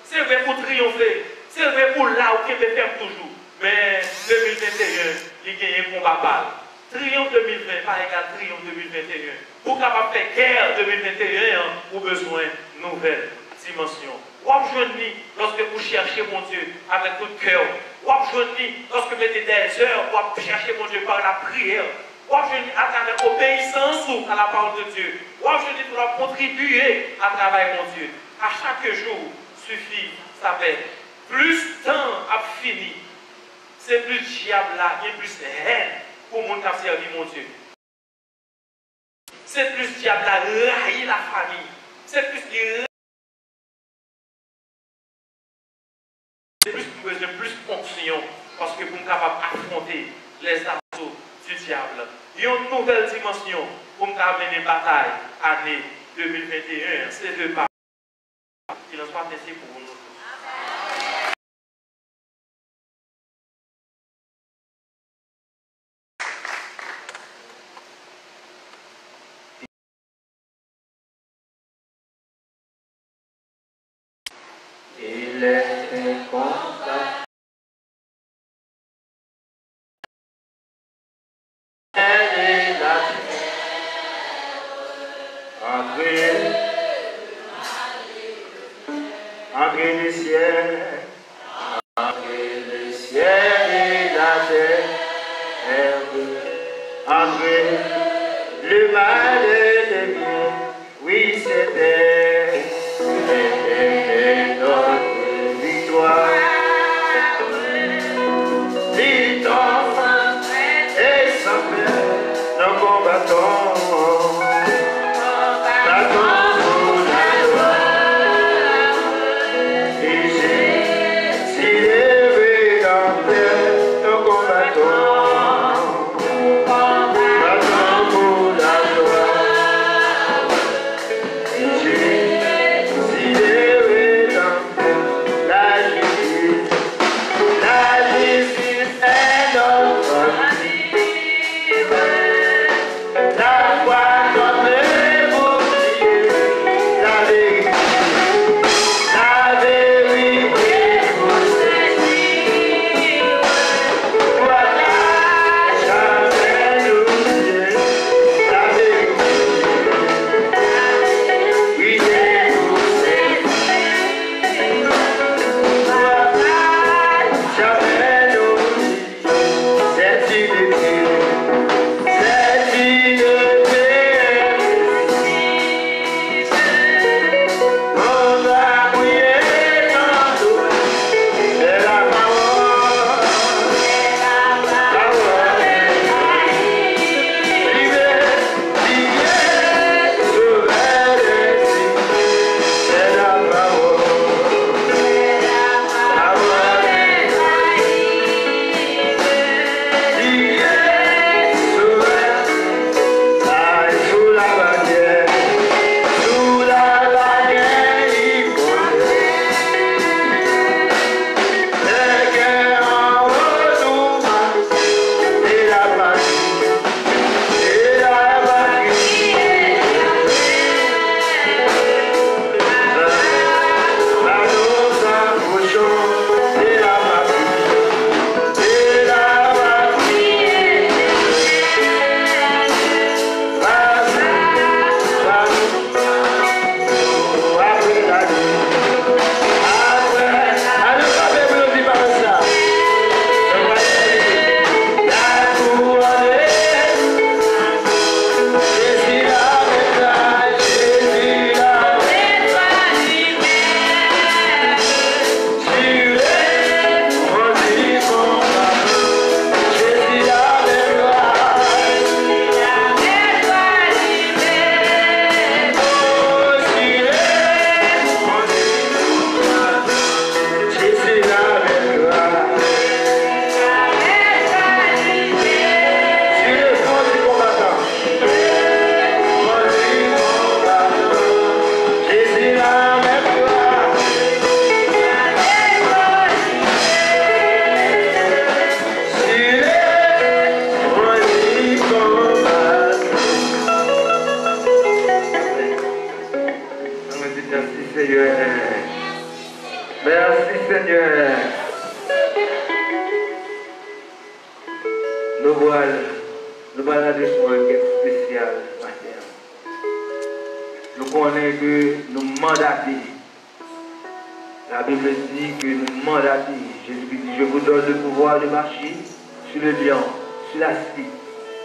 C'est vrai pour triompher, c'est vrai pour là où qu'il me ferme toujours. Mais 2021, il y a un combat balle. Triomphe 2020, pas égal triomphe 2021. Pour capable faire guerre 2021, vous avez besoin de nouvelles dimensions. Ou jeudi, lorsque vous cherchez mon Dieu avec tout cœur. Ou jeudi, lorsque vous mettez des heures, vous cherchez mon Dieu par la prière. Ou jeudi, à travers l'obéissance à la parole de Dieu. Ou jeudi, pour contribuer à travailler mon Dieu. À chaque jour, suffit sa peine. Plus temps a fini, c'est plus diable là, il y a plus de haine pour mon qui a servi mon Dieu. C'est plus diable là, railler la famille. C'est plus besoin de plus fonction parce que pour nous capable d'affronter les assauts du diable. Il y a une nouvelle dimension pour nous mener une bataille année 2021. C'est de pas. Il en soit ainsi pour nous. Il était content. Elle est la entre le ciel et la terre, entre le mal et le bien, oui c'était notre victoire. Vivons et sans peur, nous combattons. Nous combattons. Seigneur. Merci Seigneur. Nous allons aller sur une quête spéciale matin. Nous connaissons que nous mandatons. La Bible dit que nous mandatons. Jésus dit, je vous donne le pouvoir de marcher sur le lion, sur la scie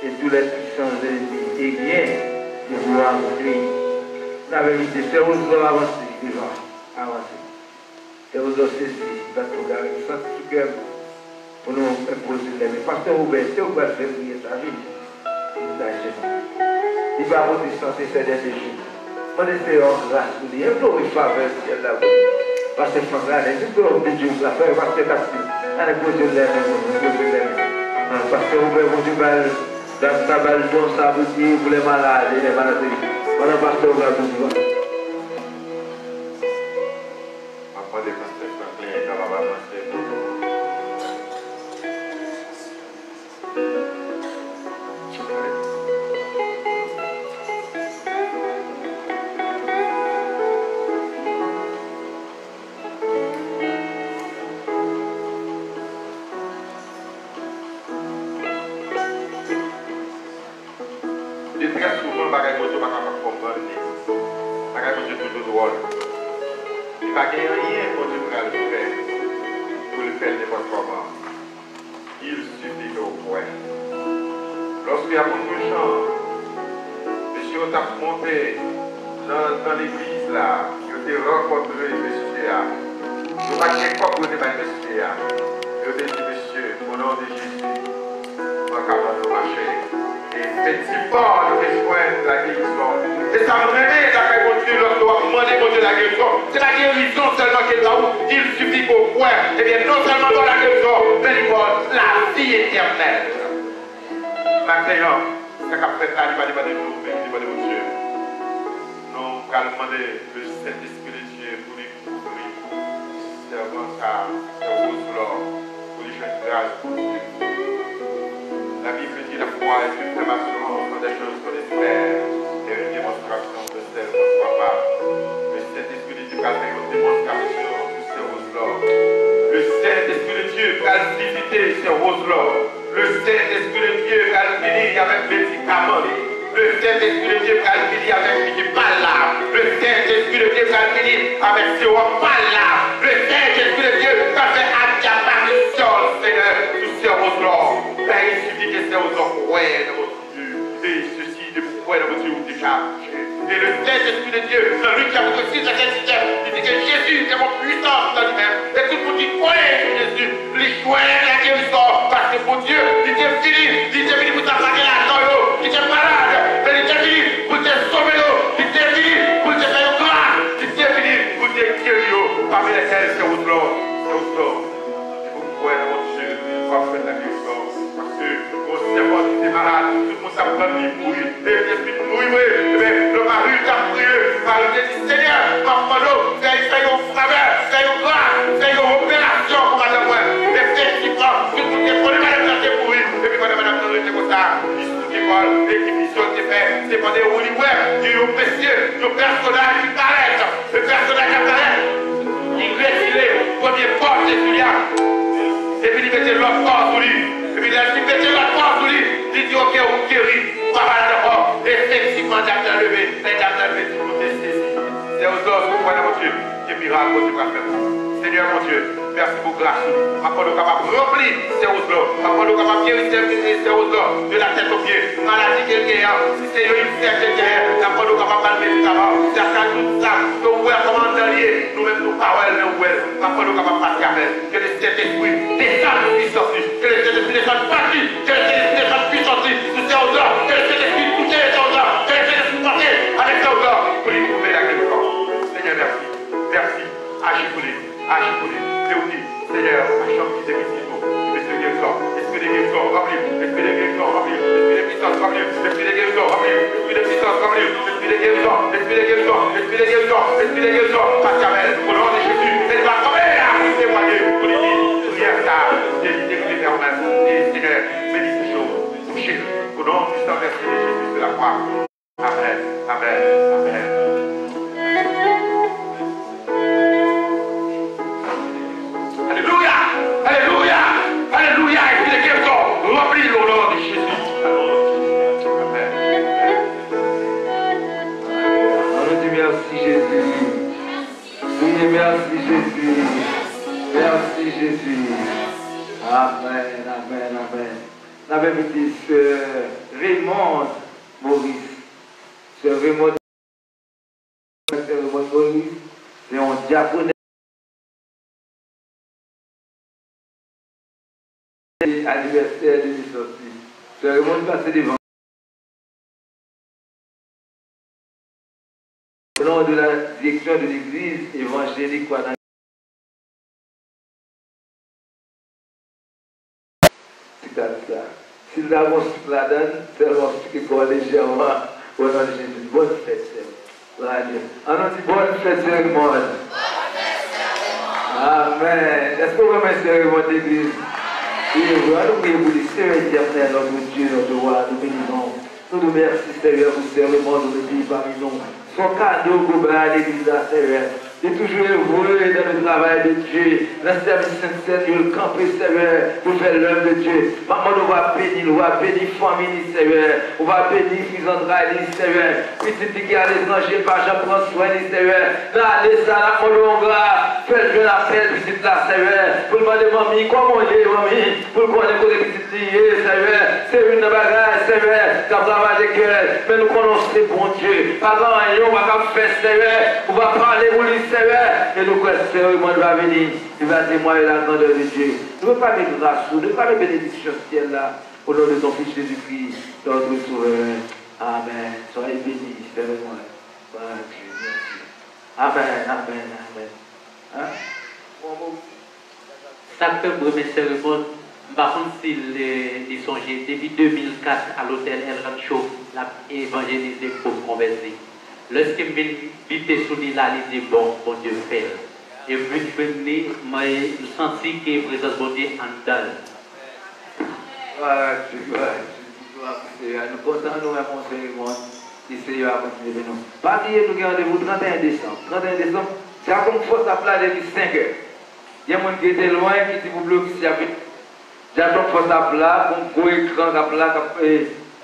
et tous les puissants ennemis. Et rien ne pourra vous nuire. La vérité, c'est aux hommes avancés devant. Avancer. C'est aux hommes saisis. Notre regard est senti tout cœur pour nous imposer les mains. Pasteur Robert, c'est où vous allez faire prier sa vie. Il va vous distancer ces derniers jours. On essaie en grâce pour dire, il faut une faveur ciel là. Parce que Fangane, il faut une Dieu la faire, parce que Cassis, on est posé les mains. Parce que Robert, vous dites, dans sa belle don, ça vous dit, pour les malades et les maladies. On a pasteur Robert, vous dites. Après des pasteurs Franklin, il y a la balance. Très souvent, bagage moto pas capable de comprendre. Bagage moto toujours drôle. Il n'y a rien pour Dieu pour le faire. Pour le faire n'importe comment. Il suffit de vous voir. Lorsqu'il y a beaucoup de gens, monsieur on t'a monté dans l'église là, il a rencontré monsieur là. Il n'a pas de quoi pour monsieur là. Il a dit monsieur, au nom de Jésus, on va capable de marcher. Effectivement, nous rejoignons la guérison. Et ça me réveille d'après mon Dieu lorsque nous demandons mon Dieu la guérison. C'est la guérison seulement qui est là où il suffit qu'au point. Eh bien, non seulement dans la guérison, mais il faut la vie éternelle. Maintenant, c'est qu'à faire ça, il va demander nous, mais il va demander mon Dieu. Nous allons demander le Saint-Esprit de Dieu pour les couvrir. C'est vraiment ça, c'est rose l'or, pour les jeunes grâces pour Dieu. La Bible dit la foi est une affirmation dans des choses qu'on espère et une démonstration de celles qu'on ne voit pas. Le Saint-Esprit de Dieu va faire une démonstration de ces roses-là. Le Saint-Esprit de Dieu va visiter ces roses-là. Le Saint-Esprit de Dieu va venir avec médicaments. Le Saint-Esprit de Dieu va venir avec du palabres. Le Saint-Esprit de Dieu va venir avec ses palabres. Le Saint-Esprit de Dieu va faire apparition, Seigneur, sur ces roses-là. Il suffit que c'est aux hommes ouais dans votre Dieu. Et ceci de pouvoir dans votre Dieu déjà. Et le Saint-Esprit de Dieu, dans lui qui a votre fils, il dit que Jésus, c'est mon puissance dans lui-même. Et tout le monde dit croyez sur Jésus. Les choix la guérison. Parce que mon Dieu, il était fini pour t'attaquer la dent. Il était malade. Mais il était fini pour te sauver. Il était fini pour te faire grâce. Il était fini pour te guérir. Parmi lesquels c'est au Lord. C'est au Lord. Et vous croyez dans votre Dieu. Vous faites la guérison. C'est bon, tu es malade, tout le monde s'est pris pour lui. Et l'esprit de mourir, le mari t'a prié, il t'a dit Seigneur, maman, fais une faveur, fais une grâce, fais une opération pour madame moi. Effectivement, tout le monde est pour madame santé pour lui. Et puis quand madame santé comme ça, il se décolle, et qui mission s'est fait, c'est pas des roulis, il y a un messieurs, le personnage qui paraît, le personnage qui apparaît, il retiré, premier porte de celui-là, et puis il mettait l'autre porte sur lui. Et puis il a dit, mettez la porte sur lui. Il dit, ok, on guérit. On va parler d'abord. Effectivement, dame l'a levé. Mais dame l'a levé, tout le monde est saisi. C'est aux autres, vous voyez, mon Dieu. Quel miracle, mon Dieu, va faire. Seigneur, mon Dieu, merci pour grâce. Après, nous sommes capables de remplir ces roses-là. Après, nous sommes capables de guérir ces roses-là. De la tête aux pieds. Maladie quelqu'un. Si c'est une infection quelqu'un. Après, nous sommes capables de médicaments. C'est ça, tout ça. Nous voyons comment nous allier. Nous-mêmes, nous parlons, nous voyons. Après, nous sommes capables de passer avec. Que le Saint-Esprit descende puissance. Que le Saint-Esprit descende partout. Que le Saint-Esprit descende puissance. Tous ces roses-là. Que le Saint-Esprit touche les roses-là. Que le Saint-Esprit passe avec ces roses-là. Pour lui trouver la guérison. Seigneur, merci. Merci. Agis pour lui. Agis pour lui. Léonie, Seigneur, à chaque qui est ici, esprit de guérison, esprit de guérison, remplis, esprit de guérison, remplis, esprit de puissance, remplis, esprit de guérison, remplis, esprit de puissance, remplis, esprit de guérison, esprit de guérison, esprit de guérison, esprit de guérison, Pascal, au nom de Jésus, elle va tomber là, témoigner, pour lui dire, prière ça, délivré vers moi, et Seigneur, bénis ces choses, touchez, au nom du Saint-Esprit de Jésus de la croix. Amen, amen, amen. merci Jésus. Oui, merci Jésus. Merci Jésus. Amen, amen, amen. La même petite sœur Raymond Maurice. Sœur Raymond Maurice, c'est un diaconais. Anniversaire de l'issue. Sœur Raymond passe devant. Au nom de la direction de l'église évangélique, si nous avons ce la donne, seulement ce qui est légèrement au nom de Jésus. Bonne fête, Seigneur. On a dit bonne fête, Seigneur. Amen. Est-ce que vous remerciez Seigneur d'église? Oui, nous prions pour les Seigneur éternel, notre Dieu, notre roi, nous bénissons. Nous nous remercions, Seigneur, pour servir le monde de pays parmi nous. Son cadeau qu'on a à l'église, Seigneur. Il est toujours heureux dans le travail de Dieu, dans le service sincère, il camper, Seigneur, pour faire l'œuvre de Dieu. Maman, on va bénir, on va bénir famille, Seigneur. On va bénir fils André, Seigneur. Petit qui a les anges, pas j'en prends soin, Seigneur. Là, les salades, on va faire le appel, petit là, Seigneur. Pour demander, mamie, comment on est, mamie? Pour qu'on ait côté petit, Seigneur. C'est une bagarre, Seigneur, qui a travaillé de cœur. Mais nous connaissons le bon Dieu. Pas grand on va faire, Seigneur. On va parler pour lui, Seigneur. Et nous croyons, Seigneur, il va venir. Il va témoigner la grandeur de Dieu. Nous ne pouvons pas mettre grâce, nous ne pouvons pas mettre bénédiction ciel là. Au nom de ton Fils Jésus-Christ, notre Sauveur. Amen. Soyez bénis, Père et moi. Dieu, merci. Amen, amen, amen. Hein? Ça peut me remettre sérieusement. Par contre, s'il songeait, depuis 2004 à l'hôtel El Rancho, l'a évangélisé pour converser. Lorsqu'il me vite sous l'île, il dit bon Dieu fait. Et je suis venu, je senti que la présence de Dieu en dedans. Nous comptons nous mon Seigneur, qui Seigneur a continué de nous. Pas oublier nous rendez-vous 31 décembre. 31 décembre, c'est comme force à plat depuis 5 heures. Il y a des gens qui étaient loin, qui étaient pour bloquer ici. J'attends force à plat, pour un gros écran à plat, qui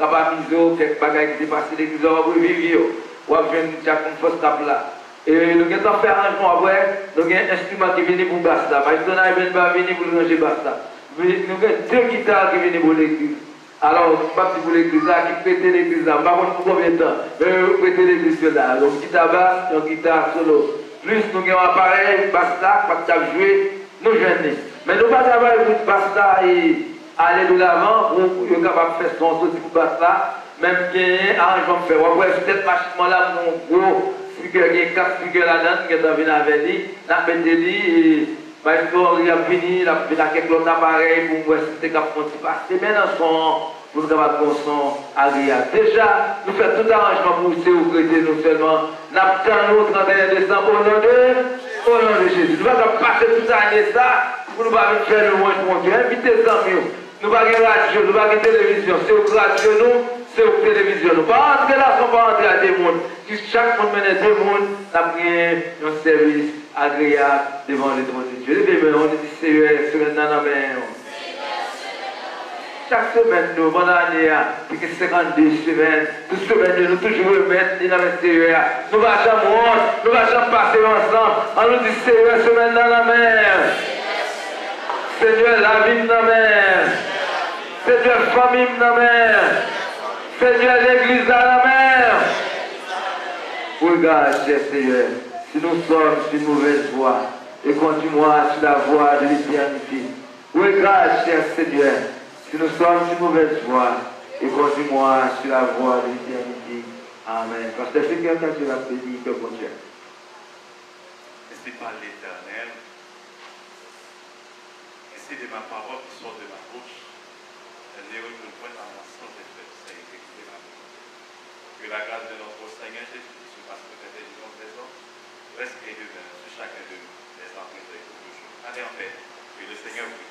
a mis quelques bagages qui étaient passés, l'église va vivre. Ou à venir, j'attends force à plat. Et nous avons fait arrangement après, nous avons un instrument qui vient pour Basta. Parce que nous avons venir pour ranger Basta. Nous avons 2 guitares qui viennent pour l'église. Alors, pas pour l'église là, qui prête l'église là. Par contre, pour combien de temps? Prêter l'église là. Donc, guitare basse, une guitare solo. Plus, nous avons un appareil, Basta, pas de jouer, nous jeunes. Mais nous ne pouvons pas travailler pour Basta et aller de l'avant pour être capable de faire son aussi pour Basta. Même qu'il y a un arrangement de faire. On va peut-être facilement là pour un gros. Il y a 4 speakers là-dedans qui sont venus avec lui. Nous avons fait et parce qu'il a fini, il a fait quelques autres appareils pour voir si c'était capable de passer. Maintenant, pour nous avoir un son agréable. Déjà, nous faisons tout arrangement pour vous prêter nous seulement. Nous avons nous 31 décembre au nom de Jésus. Nous allons passer toute l'année ça pour nous faire le moins de Dieu. Invitez les amis. Nous ne avons pas de radio, nous n'avons pas de télévision. C'est au radio, nous. C'est aux télévisions. Nous ne pas entrer là, nous ne pas entrer à des mondes. Si chaque monde mène des mondes, nous avons un service agréable devant le trône de Dieu. Les bébés, on dit Seigneur, semaine dans la main. Chaque semaine, nous, pendant l'année, puis que 52 semaines, toute semaine, nous toujours remettre dans le Seigneur. Nous ne allons jamais honte, nous ne allons jamais passer ensemble. On nous dit Seigneur, semaine dans la mer. Seigneur, la vie dans la mer. Seigneur, famille dans la mer. Seigneur, l'église dans la mer. Regarde, cher Seigneur, si nous sommes sur une mauvaise voie, et continue-moi sur la voie de l'éternité. Regarde, cher Seigneur, si nous sommes sur une mauvaise voie, et continue-moi sur la voie de l'éternité. Amen. Parce que c'est quelqu'un qui l'a béni, que mon Dieu. Ainsi par l'Éternel, ainsi de ma parole qui sort de ma bouche, elle ne retourne point dans ma santé. Que la grâce de notre Seigneur Jésus, sur passe toute intelligence des hommes, reste et demeure sur chacun de nous, les enfants de toujours. Allez en paix, que le Seigneur vous